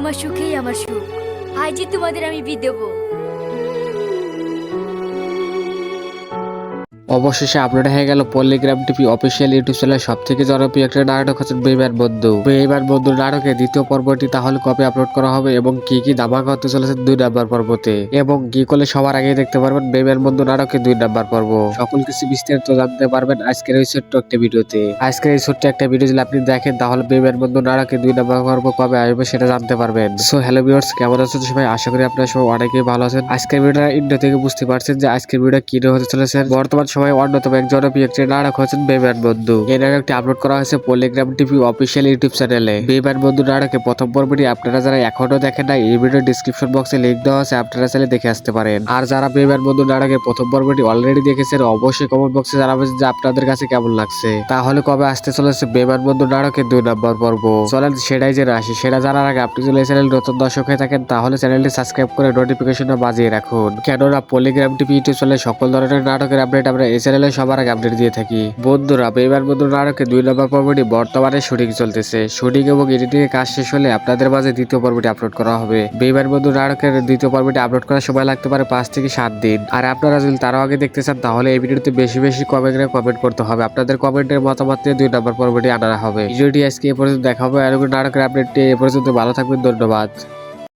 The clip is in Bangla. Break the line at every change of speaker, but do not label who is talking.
তোমার সুখেই আমার সুখ। আজই তোমাদের আমি বিয়ে দেবো।
অবশেষে আপলোড হয়ে গেল পল্লিগ্রাম টিভি অফিসিয়াল ইউটিউব চ্যানেল সব থেকে জনপ্রিয় একটা নাটক হচ্ছে বেইমান বন্ধু। বেইমান বন্ধু নাটকের দ্বিতীয় পর্বটি তাহলে কবে আপলোড করা হবে এবং কি কি ধামাকা হতে চলেছে 2 নম্বর পর্বতে, এবং কি করলে সবার আগে দেখতে পারবেন বেইমান বন্ধু নাটকের 2 নম্বর পর্ব, সকল কিছু বিস্তারিত জানতে পারবেন আজকের এই ছোট্ট একটা ভিডিওতে। আজকের এই ছোট্ট একটা ভিডিও যদি আপনি দেখেন তাহলে বেইমান বন্ধু নাটকের 2 নম্বর পর্ব কবে আসবে সেটা জানতে পারবেন। সো হ্যালো ভিউয়ার্স, কেমন আছেন সবাই? আশা করি আপনারা সবাই অনেকেই ভালো আছেন। আজকের ভিডিওটা ইন্ট্রো থেকে বুঝতে পারছেন যে আজকের ভিডিও কি নিয়ে হতে চলেছে। বর্তমান সময়ে অন্যতম এক জনপ্রিয় একটি নাটক হচ্ছেন বেইমান বন্ধু। এই নাটকটি আপলোড করা হয়েছে পল্লিগ্রাম টিভি অফিসিয়াল ইউটিউব চ্যানেলে। বেইমান বন্ধু নাটকের প্রথম পর্বটি আপনারা যারা এখনো দেখেন না, এই ভিডিও ডিসক্রিপশন বক্সে লিংক দেওয়া আছে, আপনারা চাইলে দেখে আসতে পারেন। আর যারা বেইমান বন্ধু নাটকের প্রথম পর্বটি অলরেডি দেখেছেন অবশ্যই কমেন্ট বক্সে জানাবেন যে আপনাদের কাছে কেমন লাগছে। তাহলে কবে আসতে চলেছে বেইমান বন্ধু নাটকের 2 নম্বর পর্ব, চলেন সেটাই জেনে আসি। সেটা জানার আগে আপনি যদি এই চ্যানেল নতুন দর্শক হয়ে থাকেন তাহলে চ্যানেলটি সাবস্ক্রাইব করে নোটিফিকেশনটা বাজিয়ে রাখুন, কেননা পল্লিগ্রাম টিভি ইউটিউব চ্যানেলে সকল ধরনের নাটকের আপডেট আমরা এই চ্যানেলে সবার আগে আপডেট দিয়ে থাকি। বন্ধুরা, বেইমান বন্ধু নাটকের 2 নম্বর পর্বটি বর্তমানে শুটিং চলতেছে। শুটিং এবং এডিটিং এর কাজ শেষ হলে আপনাদের মাঝে দ্বিতীয় পর্বটি আপলোড করা হবে। বেইমান বন্ধু নাটকের দ্বিতীয় পর্বটি আপলোড করার সময় লাগতে পারে 5 থেকে 7 দিন। আর আপনারা যদি তারও আগে দেখতে চান তাহলে এই ভিডিওতে বেশি বেশি কমেন্ট করতে হবে। আপনাদের কমেন্টের মতামত নিয়ে 2 নম্বর পর্বটি আনা হবে। ভিডিওটি আজকে এ পর্যন্ত দেখা হবে। আর নাটকের আপডেটটি এ পর্যন্ত ভালো থাকবেন, ধন্যবাদ।